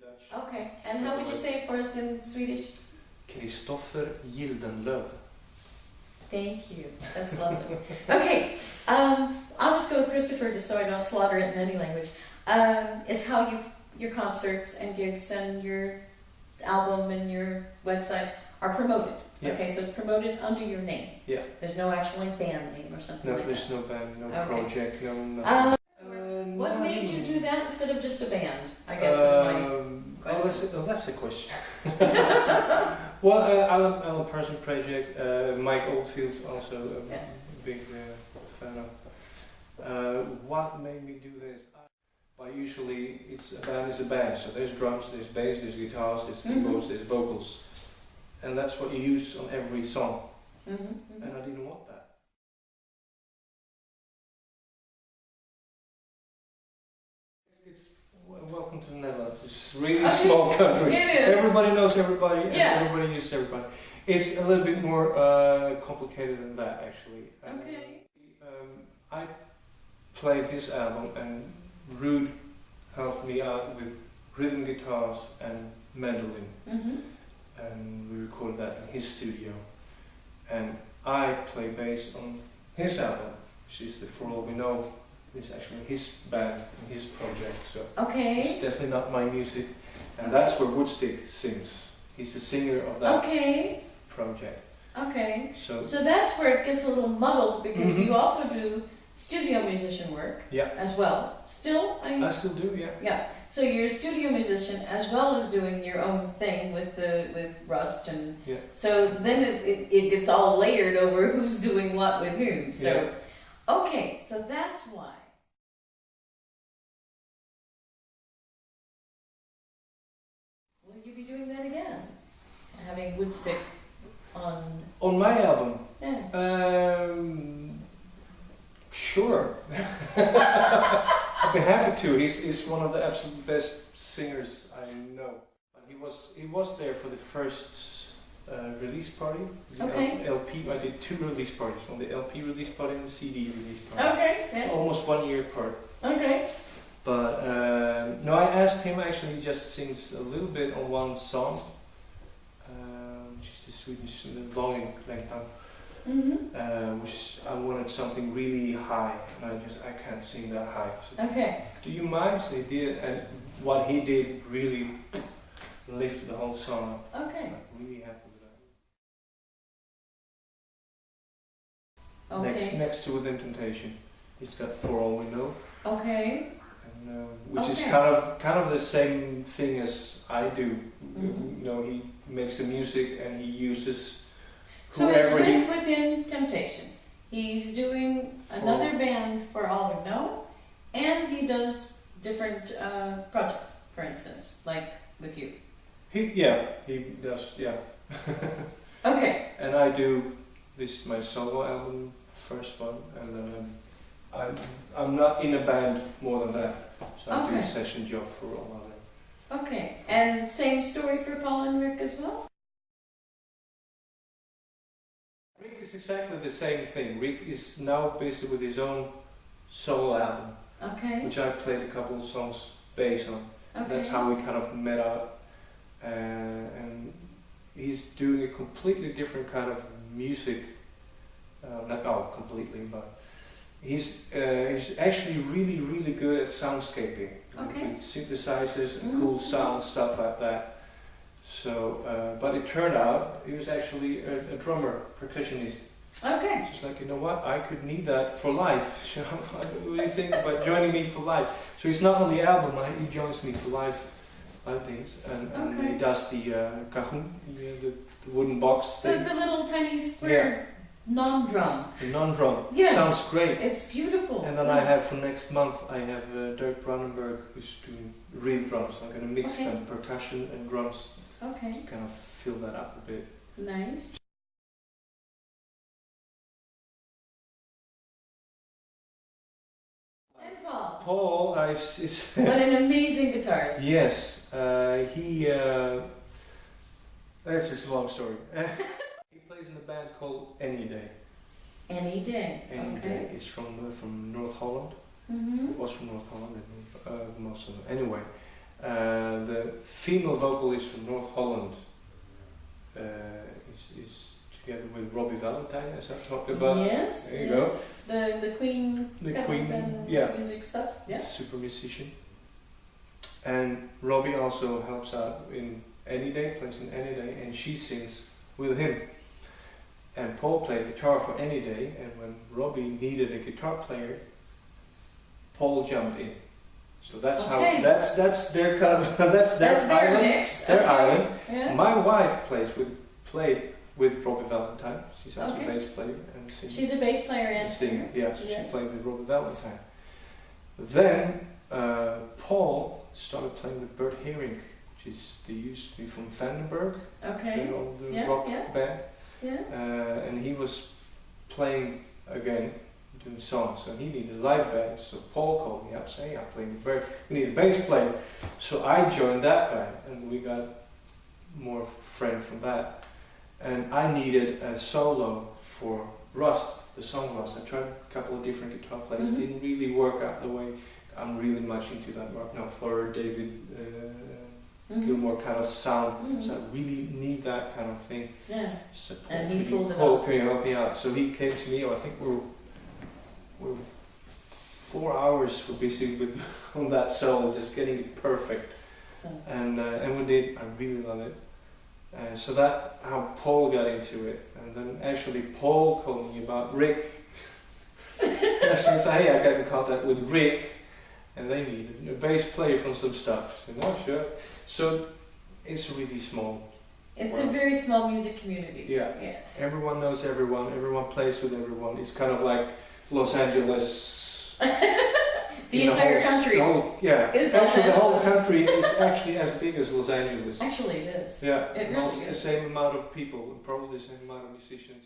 Dutch. Okay, and how would you say it for us in Swedish? Kristoffer Gildenlow. Thank you. That's lovely. Okay, I'll just go with Kristoffer just so I don't slaughter it in any language. Is how your concerts and gigs and your album and your website are promoted. Yeah. Okay, so it's promoted under your name. Yeah. There's no actual band name or something like that. No, there's no band, no project, no nothing. What made you do that instead of just a band? I guess is my question. That's a question. Well, Alan Parsons project, Mike Oldfield also a big fan of. What made me do this? Well, usually a band is a band, so there's drums, there's bass, there's guitars, there's keyboards, there's vocals. And that's what you use on every song. And I didn't want that. Welcome to the Netherlands. It's a really small country. It is. Everybody knows everybody, and everybody uses everybody. It's a little bit more complicated than that, actually. Okay. I played this album, and Ruud helped me out with rhythm guitars and mandolin. And we recorded that in his studio. And I play bass on his album, which is For All We Know. It's actually his band and his project, so it's definitely not my music. And that's where Woodstick sings. He's the singer of that project. Okay. So that's where it gets a little muddled because you also do studio musician work as well. Still? I still do, yeah. Yeah. So you're a studio musician as well as doing your own thing with Rust and so then it gets all layered over who's doing what with whom. So okay, so that's why. Will you be doing that again? Having Woodstick on my album? Yeah. Sure. I'd be happy to. He's one of the absolute best singers I know. He was there for the first release party. The LP. I did 2 release parties, from the LP release party and the CD release party. Okay. It's almost 1 year apart. Okay. But no, I asked him actually. He just sings a little bit on one song, which is the Swedish Longing Längtan. Which I wanted something really high, and I can't sing that high. So do you mind? So he did, and what he did really lifted the whole song up. I'm really happy with that. Next to Within Temptation, he's got For All We Know. And, which is kind of the same thing as I do. You know, he makes the music and he uses. So he's Within Temptation. He's doing another band For All We Know, and he does different projects, for instance, like with you. He does, Okay. And I do my solo album, first one, and then I'm not in a band more than that, so I do a session job for all of them. Okay, and same story for Paul and Rick as well? Rick is exactly the same thing. Rick is now busy with his own solo album, which I played a couple of songs bass on. That's how we kind of met up, and he's doing a completely different kind of music. Not completely, but he's actually really good at soundscaping, with synthesizers and cool sound stuff like that. So, but it turned out he was actually a drummer, percussionist. Just like, you know what, I could need that for life. So, what do you think about joining me for life? So he's not on the album, he joins me for live things, and he does the cajon, the wooden box thing. The little tiny square non-drum. The non-drum. Yes. Sounds great. It's beautiful. And then I have for next month, I have Dirk Brandenburg who's doing real drums. I'm going to mix them, percussion and drums. To kind of fill that up a bit. Nice. And Paul. Paul, what an amazing guitarist. Yes, that's just a long story. He plays in a band called Any Day. Any Day. Any Day. It's from North Holland. It was from North Holland, most of them. Anyway, The female vocalist from North Holland is together with Robbie Valentine, as I've talked about. Yes. There you go. The Queen. The Queen. And Yeah. music stuff. Yeah. Super musician. And Robbie also helps out in Any Day, plays in Any Day, and she sings with him. And Paul played guitar for Any Day, and when Robbie needed a guitar player, Paul jumped in. So that's how that's their kind of that's their island. Mix. Their okay. island. Yeah. My wife played with Robbie Valentine. She's also Okay. a bass player and sings. She's a bass player and singer. Yeah, so Yes. she played with Robbie Valentine. Then Paul started playing with Bert Herring, which is they used to be from Vandenberg, Okay. you know, the Yeah, rock yeah. band. Yeah. And he was playing again, doing songs, and he needed a live band. So Paul called me up saying, "I'm playing with Bert. We need a bass player." So I joined that band, and we got more friends from that. And I needed a solo for Rust, the song Rust. I tried a couple of different guitar players, Mhm. didn't really work out the way I'm really much into that rock. No, for David Mhm. Gilmour kind of sound. Mhm. So I really need that kind of thing. Yeah. So And he pulled it Paul, off. can you help me out? So he came to me. I think we're 4 hours were busy with on that solo, just getting it perfect. So. And we did. I really love it. So that how Paul got into it, and then actually Paul called me about Rick. And I said, "Hey, I got in contact with Rick, and they needed a bass player from some stuff." I said, "No, sure." So it's really small. It's a very small music community. Yeah. Yeah. Everyone knows everyone. Everyone plays with everyone. It's kind of like Los Angeles. The entire country yeah. is Actually, the Los whole Angeles. country is actually as big as Los Angeles. Actually, it is. Yeah. It and really also the is. same amount of people, and probably the same amount of musicians.